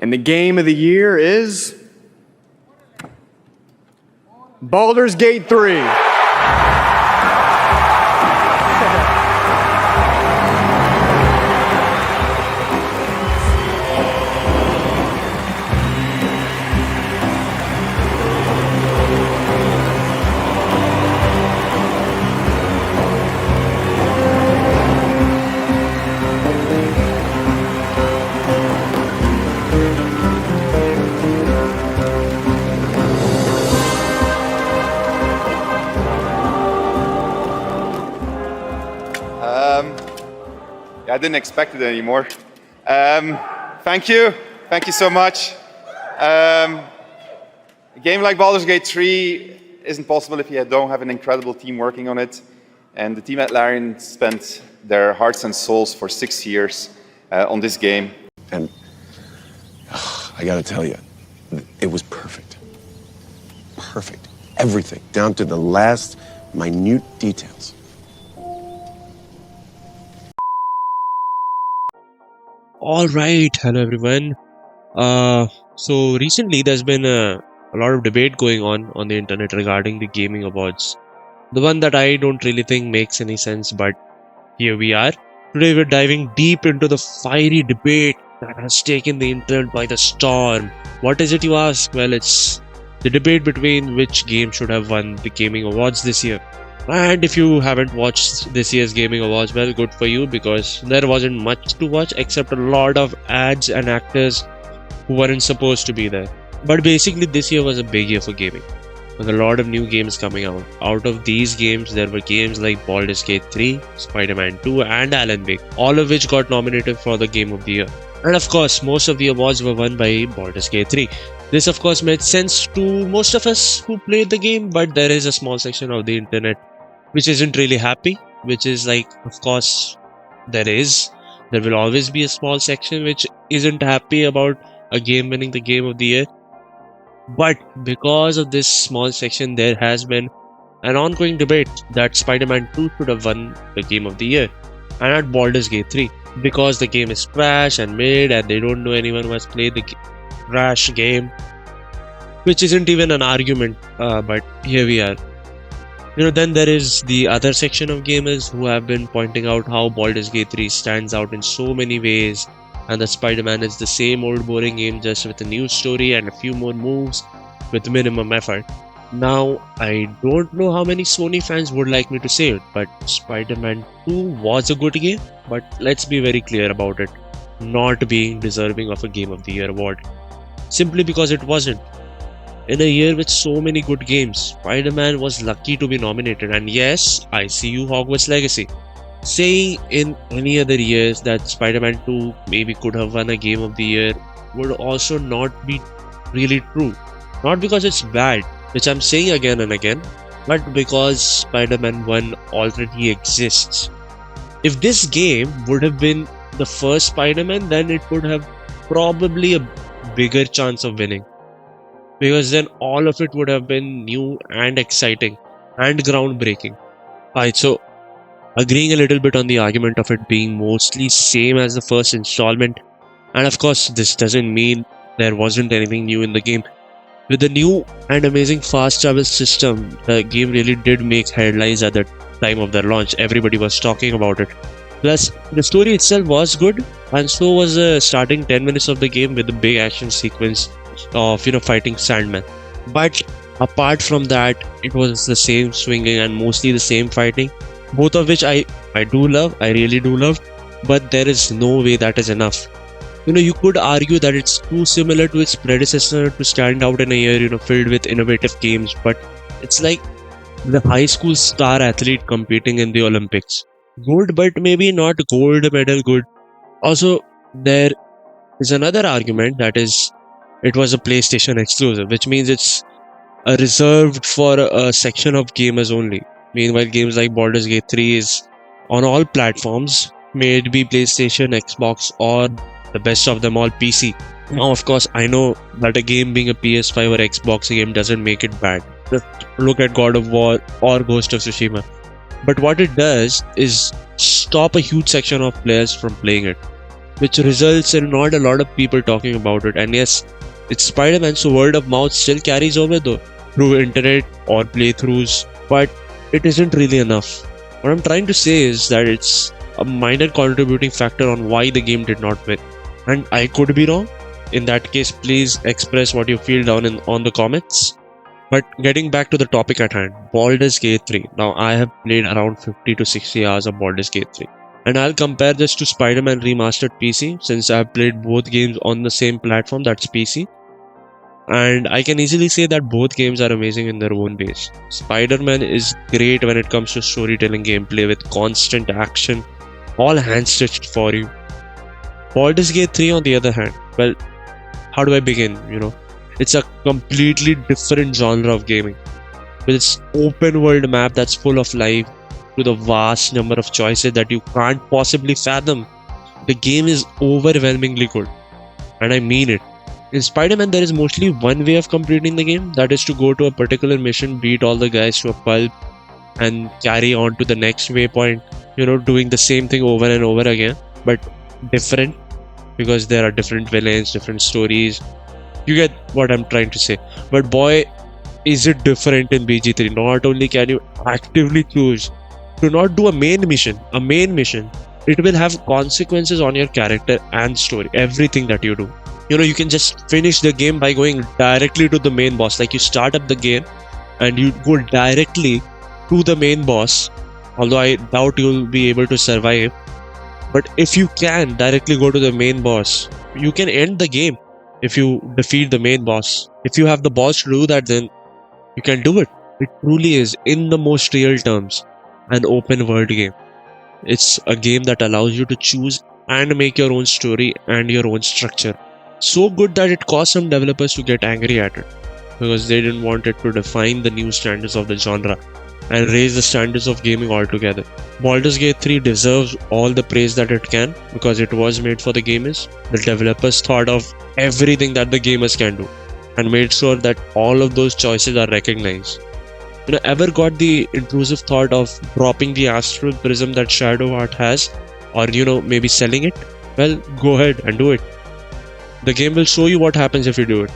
And the game of the year is Baldur's Gate 3. I didn't expect it anymore. Thank you so much. A game like Baldur's Gate 3 isn't possible if you don't have an incredible team working on it. And the team at Larian spent their hearts and souls for 6 years on this game. And I gotta tell you, it was perfect. Perfect. Everything, down to the last minute details. All right, hello everyone. So recently there's been a lot of debate going on the internet regarding the gaming awards. The one that I don't really think makes any sense, but here we are. Today we're diving deep into the fiery debate that has taken the internet by the storm. What is it, you ask? Well, it's the debate between which game should have won the gaming awards this year. And if you haven't watched this year's gaming awards, well, good for you, because there wasn't much to watch except a lot of ads and actors who weren't supposed to be there. But basically this year was a big year for gaming, with a lot of new games coming out. Out of these games, there were games like Baldur's Gate 3, Spider-Man 2 and Alan Wake, all of which got nominated for the Game of the Year. And of course, most of the awards were won by Baldur's Gate 3. This of course made sense to most of us who played the game, but there is a small section of the internet which isn't really happy, which is like, of course, there will always be a small section which isn't happy about a game winning the Game of the Year. But because of this small section, there has been an ongoing debate that Spider-Man 2 should have won the Game of the Year, and not Baldur's Gate 3, because the game is trash and mid and they don't know anyone who has played the trash game, which isn't even an argument, but here we are. Then there is the other section of gamers who have been pointing out how Baldur's Gate 3 stands out in so many ways, and that Spider-Man is the same old boring game just with a new story and a few more moves with minimum effort. Now, I don't know how many Sony fans would like me to say it, but Spider-Man 2 was a good game, but let's be very clear about it not being deserving of a Game of the Year award, simply because it wasn't. In a year with so many good games, Spider-Man was lucky to be nominated, and yes, I see you, Hogwarts Legacy. Saying in any other years that Spider-Man 2 maybe could have won a Game of the Year would also not be really true. Not because it's bad, which I'm saying again and again, but because Spider-Man 1 already exists. If this game would have been the first Spider-Man, then it would have probably a bigger chance of winning, because then all of it would have been new and exciting and groundbreaking. Alright, so agreeing a little bit on the argument of it being mostly same as the first installment, and of course this doesn't mean there wasn't anything new in the game. With the new and amazing fast travel system, the game really did make headlines at the time of their launch. Everybody was talking about it. Plus, the story itself was good, and so was the starting 10 minutes of the game with the big action sequence of fighting Sandman. But apart from that, it was the same swinging and mostly the same fighting, both of which I really do love, but there is no way that is enough. You could argue that it's too similar to its predecessor to stand out in a year filled with innovative games, but it's like the high school star athlete competing in the Olympics. Good, but maybe not gold medal good. Also, there is another argument, that is, it was a PlayStation exclusive, which means it's reserved for a section of gamers only. Meanwhile, games like Baldur's Gate 3 is on all platforms, may it be PlayStation, Xbox, or the best of them all, PC. Now, of course, I know that a game being a PS5 or Xbox game doesn't make it bad. Just look at God of War or Ghost of Tsushima. But what it does is stop a huge section of players from playing it. which results in not a lot of people talking about it. And yes, it's Spider-Man, so word of mouth still carries over though, through internet or playthroughs, but it isn't really enough. What I'm trying to say is that it's a minor contributing factor on why the game did not win. And I could be wrong. In that case, please express what you feel down on the comments. But getting back to the topic at hand, Baldur's Gate 3. Now, I have played around 50 to 60 hours of Baldur's Gate 3. And I'll compare this to Spider-Man Remastered PC, since I've played both games on the same platform, that's PC. And I can easily say that both games are amazing in their own ways. Spider-Man is great when it comes to storytelling gameplay with constant action, all hand-stitched for you. Baldur's Gate 3 on the other hand, well, how do I begin, It's a completely different genre of gaming. With its open world map that's full of life, with a vast number of choices that you can't possibly fathom. The game is overwhelmingly good. And I mean it. In Spider-Man, there is mostly one way of completing the game, that is to go to a particular mission, beat all the guys to a pulp, and carry on to the next waypoint, doing the same thing over and over again, but different, because there are different villains, different stories. You get what I'm trying to say. But boy, is it different in BG3. Not only can you actively choose to not do a main mission, it will have consequences on your character and story, everything that you do. You can just finish the game by going directly to the main boss. Like, you start up the game and you go directly to the main boss, although I doubt you'll be able to survive. But if you can directly go to the main boss, you can end the game if you defeat the main boss. If you have the balls to do that, then you can do it. It truly is, in the most real terms, an open world game. It's a game that allows you to choose and make your own story and your own structure. So good that it caused some developers to get angry at it, because they didn't want it to define the new standards of the genre and raise the standards of gaming altogether. Baldur's Gate 3 deserves all the praise that it can, because it was made for the gamers. The developers thought of everything that the gamers can do and made sure that all of those choices are recognized. Ever got the intrusive thought of dropping the astral prism that Shadowheart has, or maybe selling it? Well, go ahead and do it. The game will show you what happens if you do it.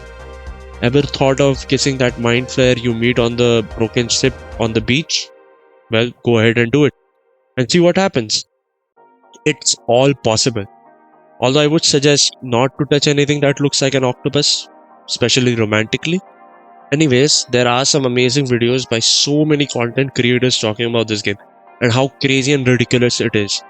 Ever thought of kissing that mind flare you meet on the broken ship on the beach? Well, go ahead and do it and see what happens. It's all possible. Although I would suggest not to touch anything that looks like an octopus, especially romantically. Anyways, there are some amazing videos by so many content creators talking about this game and how crazy and ridiculous it is.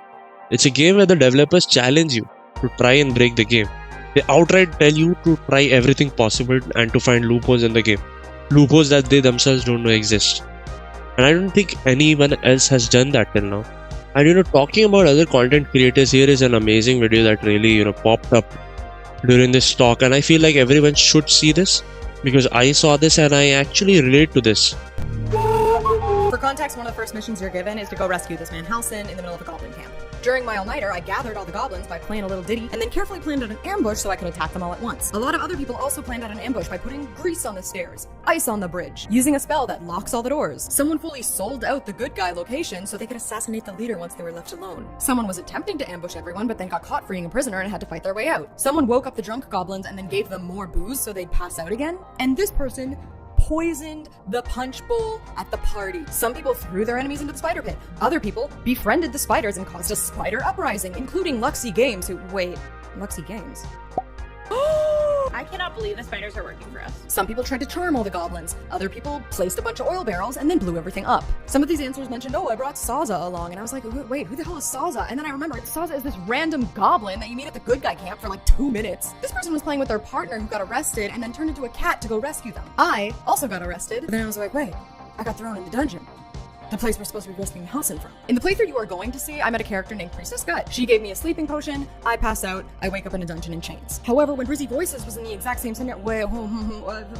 It's a game where the developers challenge you to try and break the game. They outright tell you to try everything possible and to find loopholes in the game. Loopholes that they themselves don't know exist. And I don't think anyone else has done that till now. And talking about other content creators, here is an amazing video that really, popped up during this talk. And I feel like everyone should see this, because I saw this and I actually relate to this. For context, one of the first missions you're given is to go rescue this man Halsin in the middle of a goblin camp. During my all-nighter, I gathered all the goblins by playing a little ditty, and then carefully planned out an ambush so I could attack them all at once. A lot of other people also planned out an ambush by putting grease on the stairs, ice on the bridge, using a spell that locks all the doors. Someone fully sold out the good guy location so they could assassinate the leader once they were left alone. Someone was attempting to ambush everyone, but then got caught freeing a prisoner and had to fight their way out. Someone woke up the drunk goblins and then gave them more booze so they'd pass out again. And this person poisoned the punch bowl at the party. Some people threw their enemies into the spider pit. Other people befriended the spiders and caused a spider uprising, including Luxy Games, who— wait, Luxy Games? I cannot believe the spiders are working for us. Some people tried to charm all the goblins. Other people placed a bunch of oil barrels and then blew everything up. Some of these answers mentioned, oh, I brought Saza along. And I was like, wait, who the hell is Saza? And then I remembered Saza is this random goblin that you meet at the good guy camp for like 2 minutes. This person was playing with their partner who got arrested and then turned into a cat to go rescue them. I also got arrested, but then I was like, wait, I got thrown in the dungeon. The place we're supposed to be rescuing Halsin from. In the playthrough you are going to see, I met a character named Priestess Gut. She gave me a sleeping potion, I pass out, I wake up in a dungeon in chains. However, when Brizzy Voices was in the exact same scenario—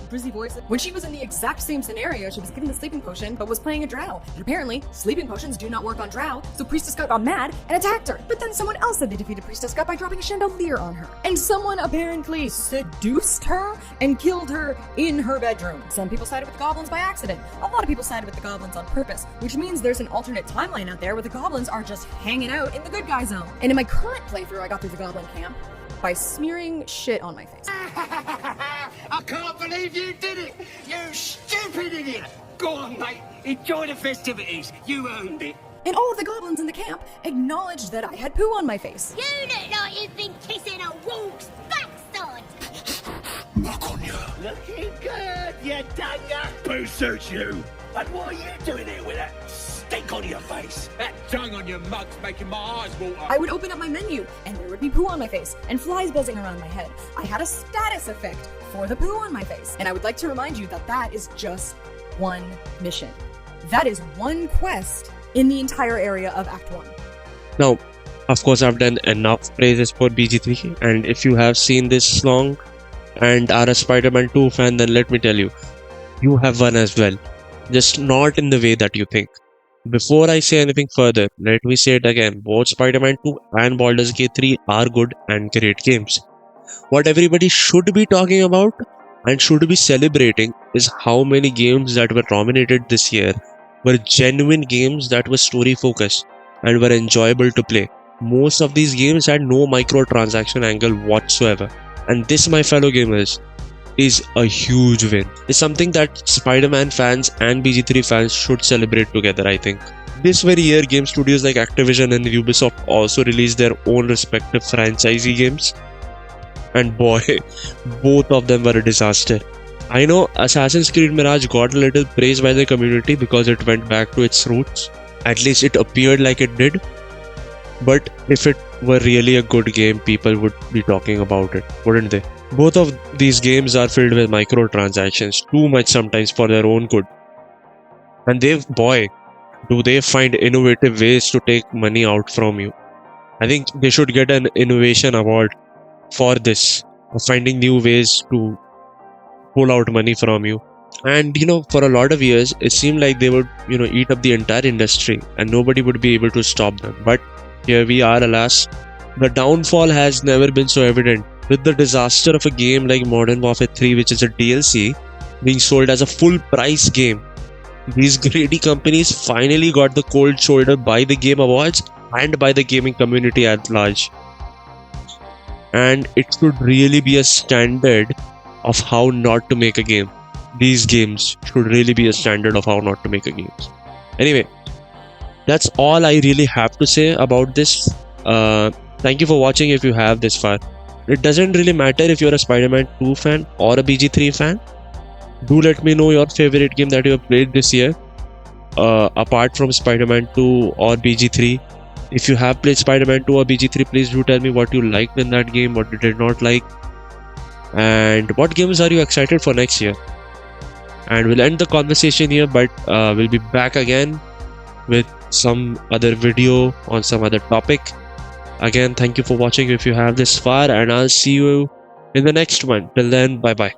Brizzy Voices— when she was in the exact same scenario, she was given the sleeping potion, but was playing a drow. And apparently, sleeping potions do not work on drow, so Priestess Gut got mad and attacked her. But then someone else said they defeated Priestess Gut by dropping a chandelier on her. And someone apparently seduced her and killed her in her bedroom. Some people sided with the goblins by accident. A lot of people sided with the goblins on purpose. which means there's an alternate timeline out there where the goblins are just hanging out in the good guy zone. And in my current playthrough, I got through the goblin camp by smearing shit on my face. I can't believe you did it! You stupid idiot! Go on, mate. Enjoy the festivities. You earned it. And all of the goblins in the camp acknowledged that I had poo on my face. You look like you've been kissing a wolf's backside. Look on you. Looking good, you dunger. Poo suits you. And what are you doing here with that stink on your face? That tongue on your mug's making my eyes water. I would open up my menu, and there would be poo on my face, and flies buzzing around my head. I had a status effect for the poo on my face. And I would like to remind you that that is just one mission. That is one quest in the entire area of Act 1. Now, of course, I've done enough praises for BG3, and if you have seen this long and are a Spider-Man 2 fan, then let me tell you, you have won as well. Just not in the way that you think. Before I say anything further, let me say it again. Both Spider-Man 2 and Baldur's Gate 3 are good and great games. What everybody should be talking about and should be celebrating is how many games that were nominated this year were genuine games that were story focused and were enjoyable to play. Most of these games had no microtransaction angle whatsoever. And this, my fellow gamers, is a huge win. It's something that Spider-Man fans and BG3 fans should celebrate together, I think. This very year, game studios like Activision and Ubisoft also released their own respective franchisee games. And boy, both of them were a disaster. I know Assassin's Creed Mirage got a little praise by the community because it went back to its roots. At least it appeared like it did. But if it were really a good game, people would be talking about it, wouldn't they? Both of these games are filled with microtransactions, too much sometimes for their own good. And do they find innovative ways to take money out from you. I think they should get an innovation award for this, of finding new ways to pull out money from you. And for a lot of years, it seemed like they would, eat up the entire industry and nobody would be able to stop them. But here we are, alas. The downfall has never been so evident. With the disaster of a game like Modern Warfare 3, which is a DLC, being sold as a full price game, these greedy companies finally got the cold shoulder by the Game Awards and by the gaming community at large. And it should really be a standard of how not to make a game. These games should really be a standard of how not to make a game. Anyway, that's all I really have to say about this. Thank you for watching if you have this far. It doesn't really matter if you're a Spider-Man 2 fan or a BG3 fan. Do let me know your favorite game that you have played this year, apart from Spider-Man 2 or BG3. If you have played Spider-Man 2 or BG3, please do tell me what you liked in that game, what you did not like, and what games are you excited for next year. And we'll end the conversation here, but we'll be back again with some other video on some other topic. Again, thank you for watching if you have this far, and I'll see you in the next one. Till then, bye bye.